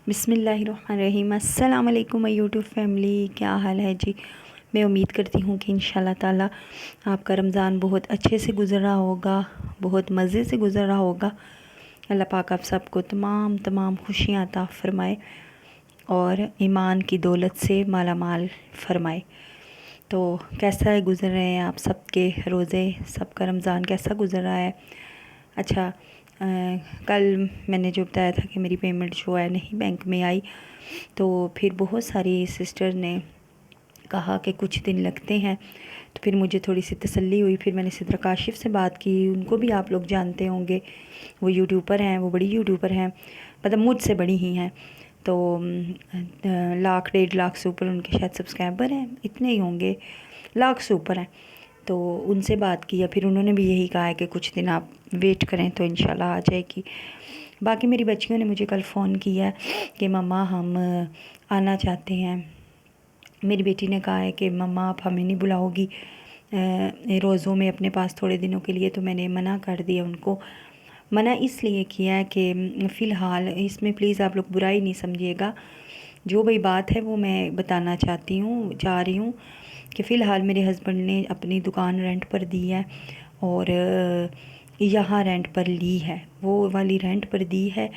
بسم اللہ الرحمن الرحیم۔ السلام علیکم یوٹیوب فیملی، کیا حال ہے جی؟ میں امید کرتی ہوں کہ انشاءاللہ تعالی آپ کا رمضان بہت اچھے سے گزر رہا ہوگا، بہت مزے سے گزر رہا ہوگا۔ اللہ پاک آپ سب کو تمام خوشیاں عطا فرمائے اور ایمان کی دولت سے مالا مال فرمائے۔ تو کیسا گزر رہے ہیں آپ سب کے روزے، سب کا رمضان کیسا گزر رہا ہے؟ اچھا، کل میں نے جو بتایا تھا کہ میری پیمنٹ جو ہے نہیں بینک میں آئی، تو پھر بہت ساری سسٹر نے کہا کہ کچھ دن لگتے ہیں، تو پھر مجھے تھوڑی سی تسلی ہوئی۔ پھر میں نے سدرا کاشف سے بات کی، ان کو بھی آپ لوگ جانتے ہوں گے، وہ یوٹیوبر ہیں، وہ بڑی یوٹیوبر ہیں، مطلب مجھ سے بڑی ہی ہیں، تو 1,00,000 1,50,000 سے اوپر ان کے شاید سبسکرائبر ہیں، اتنے ہی ہوں گے، لاکھ سے اوپر ہیں۔ تو ان سے بات کیا، پھر انہوں نے بھی یہی کہا ہے کہ کچھ دن آپ ویٹ کریں تو انشاءاللہ آ جائے گی۔ باقی میری بچیوں نے مجھے کل فون کیا کہ مما ہم آنا چاہتے ہیں۔ میری بیٹی نے کہا ہے کہ مما آپ ہمیں نہیں بلاؤ گی روزوں میں اپنے پاس تھوڑے دنوں کے لیے، تو میں نے منع کر دیا ان کو۔ منع اس لیے کیا ہے کہ فی الحال اس میں پلیز آپ لوگ برائی نہیں سمجھیے گا، جو بھی بات ہے وہ میں بتانا چاہ رہی ہوں کہ فی الحال میرے ہسبینڈ نے اپنی دکان رینٹ پر دی ہے اور یہاں رینٹ پر لی ہے، وہ والی رینٹ پر دی ہے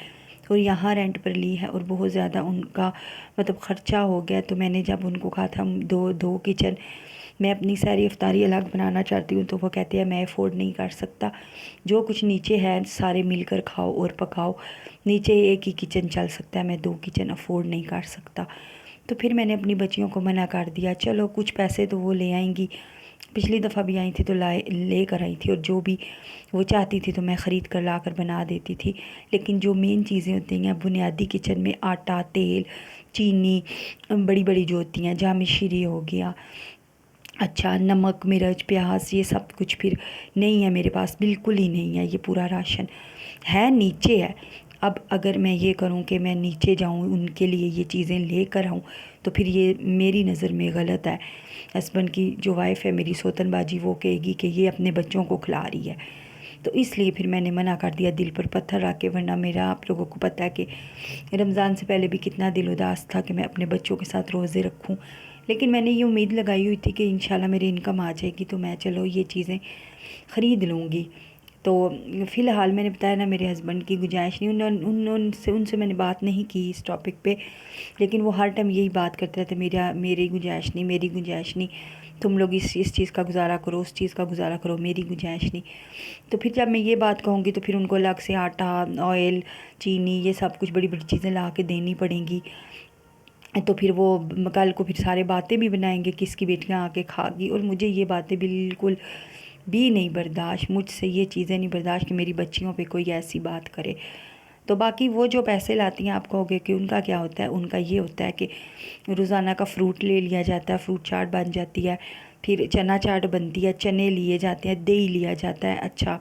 اور یہاں رینٹ پر لی ہے، اور بہت زیادہ ان کا مطلب خرچہ ہو گیا۔ تو میں نے جب ان کو کہا تھا دو کچن میں اپنی ساری افطاری الگ بنانا چاہتی ہوں، تو وہ کہتے ہیں میں افورڈ نہیں کر سکتا، جو کچھ نیچے ہے سارے مل کر کھاؤ اور پکاؤ، نیچے ایک ہی کچن چل سکتا ہے، میں 2 کچن افورڈ نہیں کر سکتا۔ تو پھر میں نے اپنی بچیوں کو منع کر دیا، چلو کچھ پیسے تو وہ لے آئیں گی، پچھلی دفعہ بھی آئی تھی تو لے کر آئی تھی، اور جو بھی وہ چاہتی تھی تو میں خرید کر لا کر بنا دیتی تھی، لیکن جو مین چیزیں ہوتی ہیں بنیادی کچن میں آٹا، تیل، چینی، بڑی بڑی جو ہوتی ہیں، جامع شیری ہو گیا، اچھا نمک، مرچ، پیاز، یہ سب کچھ پھر نہیں ہے میرے پاس، بالکل ہی نہیں ہے، یہ پورا راشن ہے نیچے ہے۔ اب اگر میں یہ کروں کہ میں نیچے جاؤں ان کے لیے یہ چیزیں لے کر آؤں، تو پھر یہ میری نظر میں غلط ہے۔ ہسبینڈ کی جو وائف ہے میری سوتن باجی، وہ کہے گی کہ یہ اپنے بچوں کو کھلا رہی ہے، تو اس لیے پھر میں نے منع کر دیا، دل پر پتھر رکھ کے، ورنہ میرا آپ لوگوں کو پتہ ہے کہ رمضان سے پہلے بھی کتنا دل اداس تھا کہ میں اپنے بچوں کے ساتھ روزے رکھوں، لیکن میں نے یہ امید لگائی ہوئی تھی کہ انشاءاللہ میری انکم آ جائے گی تو میں چلو یہ چیزیں خرید لوں گی۔ تو فی الحال میں نے بتایا نا، میرے ہسبینڈ کی گنجائش نہیں، ان سے میں نے بات نہیں کی اس ٹاپک پہ، لیکن وہ ہر ٹائم یہی بات کرتے رہتے، میری گنجائش نہیں، تم لوگ اس چیز کا گزارا کرو، اس چیز کا گزارا کرو، میری گنجائش نہیں۔ تو پھر جب میں یہ بات کہوں گی تو پھر ان کو الگ سے آٹا، آئل، چینی، یہ سب کچھ بڑی بڑی چیزیں لا کے دینی پڑیں گی، تو پھر وہ کل کو پھر سارے باتیں بھی بنائیں گے، کس کی بیٹیاں آ کے کھا گی، اور مجھے یہ باتیں بالکل بھی نہیں برداشت، مجھ سے یہ چیزیں نہیں برداشت کہ میری بچیوں پہ کوئی ایسی بات کرے۔ تو باقی وہ جو پیسے لاتی ہیں، آپ کہو گے کہ ان کا کیا ہوتا ہے، ان کا یہ ہوتا ہے کہ روزانہ کا فروٹ لے لیا جاتا ہے، فروٹ چاٹ بن جاتی ہے، پھر چنا چاٹ بنتی ہے، چنے لیے جاتے ہیں، دہی لیا جاتا ہے، اچھا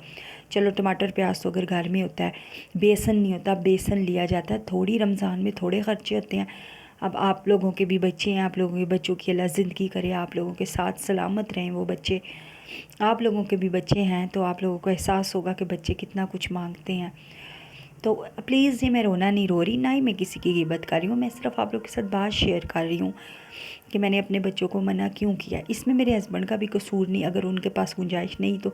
چلو ٹماٹر پیاز تو اگر گھر میں ہوتا ہے، بیسن نہیں ہوتا، بیسن لیا جاتا ہے، تھوڑی رمضان میں تھوڑے خرچے ہوتے ہیں۔ اب آپ لوگوں کے بھی بچے ہیں، آپ لوگوں کے بچوں کی اللہ زندگی کرے، آپ لوگوں کے ساتھ سلامت رہیں وہ بچے، آپ لوگوں کے بھی بچے ہیں تو آپ لوگوں کو احساس ہوگا کہ بچے کتنا کچھ مانگتے ہیں۔ تو پلیز، یہ میں رونا نہیں رو رہی، نہ ہی میں کسی کی غیبت کر رہی ہوں، میں صرف آپ لوگوں کے ساتھ بات شیئر کر رہی ہوں کہ میں نے اپنے بچوں کو منع کیوں کیا۔ اس میں میرے ہسبینڈ کا بھی قصور نہیں، اگر ان کے پاس گنجائش نہیں تو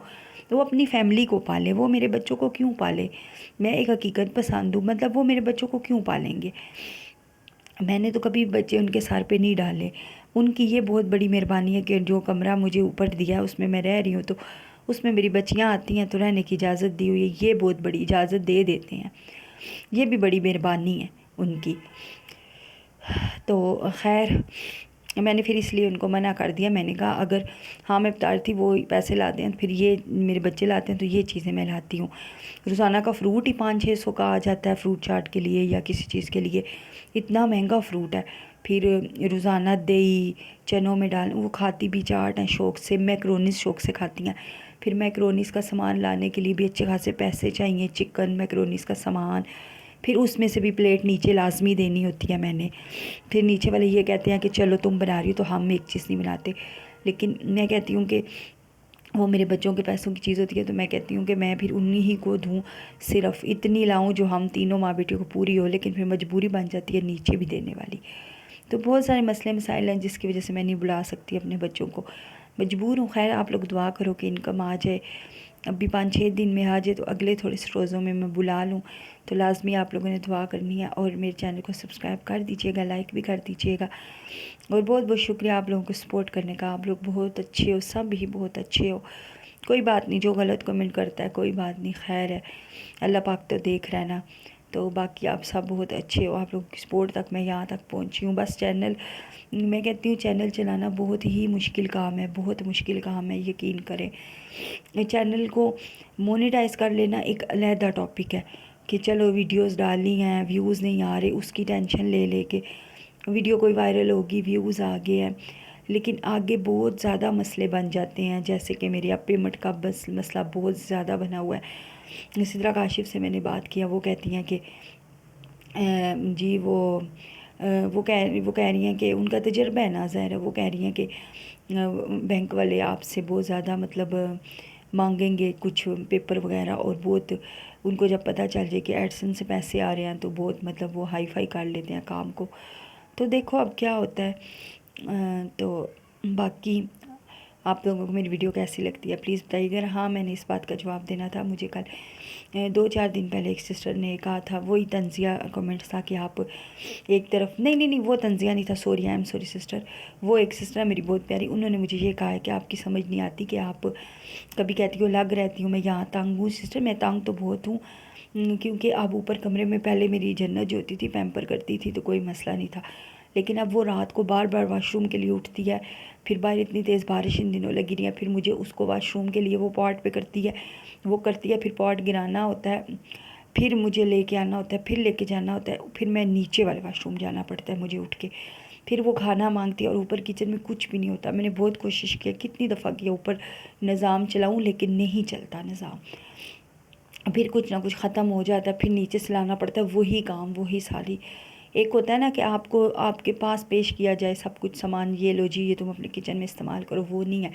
وہ اپنی فیملی کو پالے، وہ میرے بچوں کو کیوں پالے؟ میں ایک حقیقت پسند ہوں، مطلب وہ میرے بچوں کو کیوں پالیں گے؟ میں نے تو کبھی بچے ان کے سر پہ نہیں ڈالے، ان کی یہ بہت بڑی مہربانی ہے کہ جو کمرہ مجھے اوپر دیا ہے اس میں میں رہ رہی ہوں، تو اس میں میری بچیاں آتی ہیں تو رہنے کی اجازت دی ہوئی ہے، یہ بہت بڑی اجازت دے دیتے ہیں، یہ بھی بڑی مہربانی ہے ان کی۔ تو خیر، میں نے پھر اس لیے ان کو منع کر دیا، میں نے کہا اگر ہاں میں بتا رہی تھی وہ پیسے لاتے ہیں، پھر یہ میرے بچے لاتے ہیں تو یہ چیزیں میں لاتی ہوں۔ روزانہ کا فروٹ ہی 500-600 کا آ جاتا ہے فروٹ چاٹ کے لیے یا کسی چیز کے لیے، اتنا مہنگا فروٹ ہے۔ پھر روزانہ دہی چنوں میں وہ کھاتی بھی چاٹ ہیں شوق سے، میکرونیز شوق سے کھاتی ہیں، پھر میکرونیز کا سامان لانے کے لیے بھی اچھے خاصے پیسے چاہیے، چکن میکرونیز کا سامان، پھر اس میں سے بھی پلیٹ نیچے لازمی دینی ہوتی ہے میں نے، پھر نیچے والے یہ کہتے ہیں کہ چلو تم بنا رہی ہو تو ہم ایک چیز نہیں بناتے، لیکن میں کہتی ہوں کہ وہ میرے بچوں کے پیسوں کی چیز ہوتی ہے تو میں کہتی ہوں کہ میں پھر انہی ہی کو دوں، صرف اتنی لاؤں جو ہم تینوں ماں بیٹیوں کو پوری ہو، لیکن پھر مجبوری بن جاتی ہے نیچے بھی دینے والی۔ تو بہت سارے مسئلے مسائل ہیں جس کی وجہ سے میں نہیں بلا سکتی اپنے بچوں کو، مجبور ہوں۔ خیر آپ لوگ دعا کرو کہ انکم آ جائے، ابھی 5-6 دن میں آ جائے تو اگلے تھوڑے سے روزوں میں بلا لوں، تو لازمی آپ لوگوں نے دعا کرنی ہے، اور میرے چینل کو سبسکرائب کر دیجیے گا، لائک بھی کر دیجیے گا، اور بہت بہت شکریہ آپ لوگوں کو سپورٹ کرنے کا۔ آپ لوگ بہت اچھے ہو، سب ہی بہت اچھے ہو، کوئی بات نہیں، جو غلط کمنٹ کرتا ہے کوئی بات نہیں، خیر ہے، اللہ پاک تو دیکھ رہا ہے نا۔ تو باقی آپ سب بہت اچھے ہو، آپ لوگوں کی سپورٹ تک میں یہاں تک پہنچی ہوں۔ بس چینل، میں کہتی ہوں چینل چلانا بہت ہی مشکل کام ہے، بہت مشکل کام ہے، یقین کریں۔ چینل کو مونیٹائز کر لینا ایک علیحدہ ٹاپک ہے، کہ چلو ویڈیوز ڈالی ہیں، ویوز نہیں آ رہے، اس کی ٹینشن لے لے کے ویڈیو کوئی وائرل ہوگی، ویوز آگے ہیں، لیکن آگے بہت زیادہ مسئلے بن جاتے ہیں، جیسے کہ میرے اب پیمنٹ کا مسئلہ بہت زیادہ بنا ہوا ہے۔ اسی طرح کاشف سے میں نے بات کیا، وہ کہتی ہیں کہ جی وہ کہہ رہی ہیں کہ ان کا تجربہ ہے نا ظاہر ہے، وہ کہہ رہی ہیں کہ بینک والے آپ سے بہت زیادہ مطلب مانگیں گے کچھ پیپر وغیرہ، اور بہت ان کو جب پتہ چل جائے کہ ایڈسن سے پیسے آ رہے ہیں تو بہت مطلب وہ ہائی فائی کر لیتے ہیں کام کو۔ تو دیکھو اب کیا ہوتا ہے۔ تو باقی آپ لوگوں کو میری ویڈیو کیسی لگتی ہے پلیز بتائیے گا۔ ہاں میں نے اس بات کا جواب دینا تھا، مجھے کل 2-4 دن پہلے ایک سسٹر نے کہا تھا، وہی تنزیہ کمنٹس تھا کہ آپ ایک طرف نہیں وہ تنزیہ نہیں تھا، sorry I am sorry sister, وہ ایک سسٹر میری بہت پیاری، انہوں نے مجھے یہ کہا ہے کہ آپ کی سمجھ نہیں آتی کہ آپ کبھی کہتی ہو لگ رہتی ہوں میں یہاں تنگ ہوں۔ سسٹر میں تنگ تو بہت ہوں، کیونکہ اب اوپر کمرے میں پہلے میری جنت جو ہوتی تھی پیمپر کرتی تھی تو کوئی مسئلہ نہیں تھا، لیکن اب وہ رات کو بار بار واش روم کے لیے اٹھتی ہے، پھر باہر اتنی تیز بارش ان دنوں لگی رہی ہے، پھر مجھے اس کو واش روم کے لیے وہ پاٹ پہ کرتی ہے، وہ کرتی ہے، پھر پاٹ گرانا ہوتا ہے، پھر مجھے لے کے آنا ہوتا ہے، پھر لے کے جانا ہوتا ہے، پھر میں نیچے والے واش روم جانا پڑتا ہے مجھے اٹھ کے، پھر وہ کھانا مانگتی ہے، اور اوپر کچن میں کچھ بھی نہیں ہوتا۔ میں نے بہت کوشش کیا، کتنی دفعہ کیا اوپر نظام چلاؤں، لیکن نہیں چلتا نظام، پھر کچھ نہ کچھ ختم ہو جاتا ہے، پھر نیچے سے لانا پڑتا ہے، وہی کام وہی ساری۔ ایک ہوتا ہے نا کہ آپ کو آپ کے پاس پیش کیا جائے سب کچھ سامان، یہ لو جی یہ تم اپنے کچن میں استعمال کرو، وہ نہیں ہے،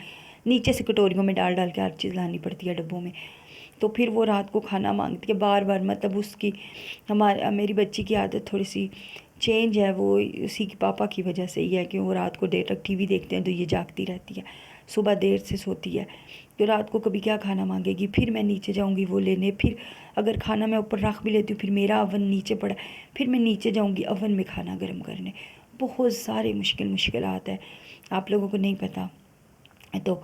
نیچے سے کٹوریوں میں ڈال ڈال کے ہر چیز لانی پڑتی ہے ڈبوں میں۔ تو پھر وہ رات کو کھانا مانگتی ہے بار بار، مطلب اس کی میری بچی کی عادت تھوڑی سی چینج ہے، وہ اسی کی پاپا کی وجہ سے ہی ہے کہ وہ رات کو دیر تک ٹی وی دیکھتے ہیں تو یہ جاگتی رہتی ہے، صبح دیر سے سوتی ہے، تو رات کو کبھی کیا کھانا مانگے گی، پھر میں نیچے جاؤں گی وہ لینے، پھر اگر کھانا میں اوپر رکھ بھی لیتی ہوں پھر میرا اوون نیچے پڑا، پھر میں نیچے جاؤں گی اوون میں کھانا گرم کرنے، بہت سارے مشکلات ہیں، آپ لوگوں کو نہیں پتہ۔ تو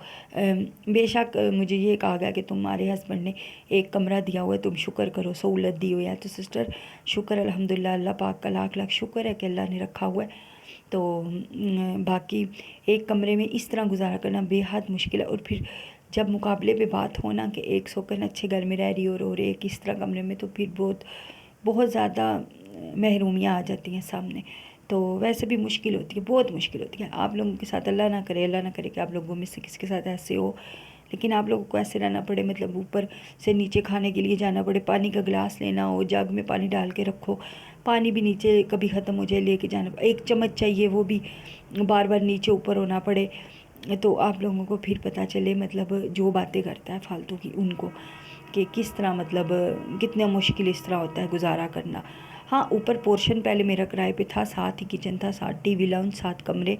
بے شک مجھے یہ کہا گیا کہ تمہارے ہسبینڈ نے ایک کمرہ دیا ہوا ہے، تم شکر کرو، سہولت دی ہوئی ہے، تو سسٹر شکر الحمدللہ، اللہ پاک کا لاکھ لاکھ شکر ہے کہ اللہ نے رکھا ہوا ہے۔ تو باقی ایک کمرے میں اس طرح گزارا کرنا بے حد مشکل ہے، اور پھر جب مقابلے پہ بات ہونا کہ ایک سکن اچھے گھر میں رہ رہی اور ایک اس طرح کمرے میں، تو پھر بہت زیادہ محرومیاں آ جاتی ہیں سامنے، تو ویسے بھی مشکل ہوتی ہے، بہت مشکل ہوتی ہے۔ آپ لوگوں کے ساتھ اللہ نہ کرے کہ آپ لوگوں میں سے کسی کے ساتھ ایسے ہو، لیکن آپ لوگوں کو ایسے رہنا پڑے، مطلب اوپر سے نیچے کھانے کے لیے جانا پڑے، پانی کا گلاس لینا ہو، جگ میں پانی ڈال کے رکھو، پانی بھی نیچے کبھی ختم ہو جائے لے کے جانا پڑے، ایک چمچ چاہیے وہ بھی بار بار نیچے اوپر ہونا پڑے، تو آپ لوگوں کو پھر پتہ چلے مطلب جو باتیں کرتا ہے فالتو کی ان کو، کہ کس طرح مطلب کتنا مشکل اس طرح ہوتا ہے گزارا کرنا۔ ہاں اوپر پورشن پہلے میرا کرائے پہ تھا، ساتھ ہی کچن تھا، ساتھ ٹی وی لاؤنج، 7 کمرے،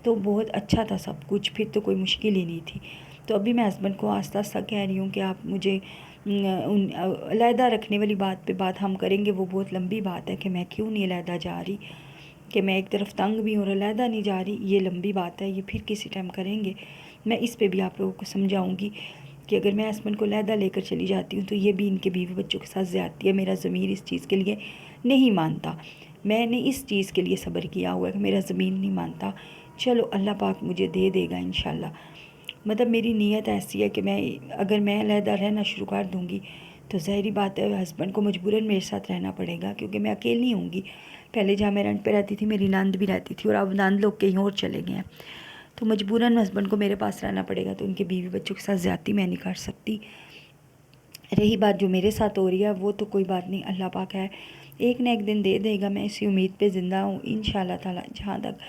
تو بہت اچھا تھا سب کچھ، پھر تو کوئی مشکل ہی نہیں تھی۔ تو ابھی میں ہسبینڈ کو آہستہ آہستہ کہہ رہی ہوں کہ آپ مجھے علیحدہ رکھنے والی بات پہ بات ہم کریں گے، وہ بہت لمبی بات ہے کہ میں کیوں نہیں علیحدہ جا رہی، کہ میں ایک طرف تنگ بھی ہوں اور علیحدہ نہیں جا رہی، یہ لمبی بات ہے، یہ پھر کسی ٹائم کریں گے، میں اس پہ بھی آپ لوگوں کو سمجھاؤں گی کہ اگر میں ہسبینڈ کو علیحدہ لے کر چلی جاتی ہوں تو یہ بھی ان کے بیوی بچوں کے ساتھ زیادتی ہے، میرا ضمیر اس چیز کے لیے نہیں مانتا، میں نے اس چیز کے لیے صبر کیا ہوا ہے کہ میرا ضمیر نہیں مانتا، چلو اللہ پاک مجھے دے دے گا انشاءاللہ۔ مطلب میری نیت ایسی ہے کہ اگر میں علیحدہ رہنا شروع کر دوں گی تو ظاہری بات ہے ہسبینڈ کو مجبوراً میرے ساتھ رہنا پڑے گا، کیونکہ میں اکیلی ہوں گی، پہلے جہاں میں رینٹ پہ رہتی تھی میری نند بھی رہتی تھی، اور اب نند لوگ کہیں اور چلے گئے ہیں، تو مجبوراً ہسبینڈ کو میرے پاس رہنا پڑے گا، تو ان کے بیوی بچوں کے ساتھ زیادتی میں نہیں کر سکتی۔ رہی بات جو میرے ساتھ ہو رہی ہے وہ تو کوئی بات نہیں، اللہ پاک ہے ایک نہ ایک دن دے دے گا، میں اسی امید پہ زندہ ہوں انشاءاللہ تعالی، جہاں تک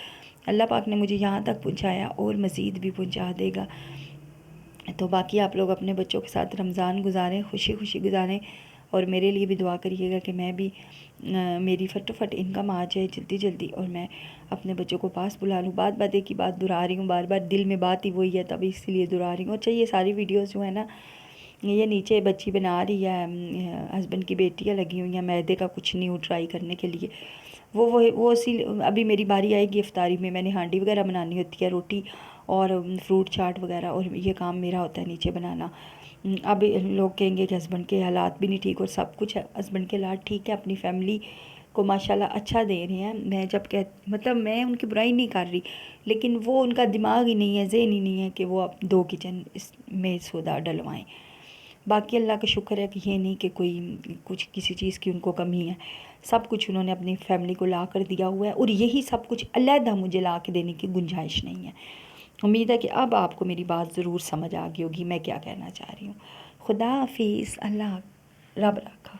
اللہ پاک نے مجھے یہاں تک پہنچایا اور مزید بھی پہنچا دے گا۔ تو باقی آپ لوگ اپنے بچوں کے ساتھ رمضان گزاریں، خوشی خوشی گزاریں، اور میرے لیے بھی دعا کریے گا کہ میں بھی میری فٹافٹ انکم آ جائے جلدی جلدی، اور میں اپنے بچوں کو پاس بلا لوں۔ بات ایک ہی بات دہرا رہی ہوں، بار بار دل میں بات ہی وہی ہے، تب اسی لیے دہرا رہی ہوں۔ اچھا، یہ ساری ویڈیوز جو ہے نا، یہ نیچے بچی بنا رہی ہے، ہسبینڈ کی بیٹیاں لگی ہوئی ہیں میدے کا کچھ نیو ٹرائی کرنے کے لیے۔ وہ اسی ابھی میری باری آئے گی افطاری میں، میں نے ہانڈی وغیرہ بنانی ہوتی ہے، روٹی اور فروٹ چاٹ وغیرہ، اور یہ کام میرا ہوتا ہے نیچے بنانا۔ اب لوگ کہیں گے کہ ہسبینڈ کے حالات بھی نہیں ٹھیک، اور سب کچھ ہے، ہسبینڈ کے حالات ٹھیک ہے، اپنی فیملی کو ماشاءاللہ اچھا دے رہے ہیں۔ میں جب مطلب میں ان کی برائی نہیں کر رہی، لیکن وہ ان کا دماغ ہی نہیں ہے، ذہن ہی نہیں ہے کہ وہ اب 2 کچن اس میں سودا ڈلوائیں۔ باقی اللہ کا شکر ہے کہ یہ نہیں کہ کوئی کسی چیز کی ان کو کمی ہے، سب کچھ انہوں نے اپنی فیملی کو لا کر دیا ہوا ہے، اور یہی سب کچھ علیحدہ مجھے لا کے دینے کی گنجائش نہیں ہے۔ امید ہے کہ اب آپ کو میری بات ضرور سمجھ آ گئی ہوگی میں کیا کہنا چاہ رہی ہوں۔ خدا حافظ، اللہ رب رکھا۔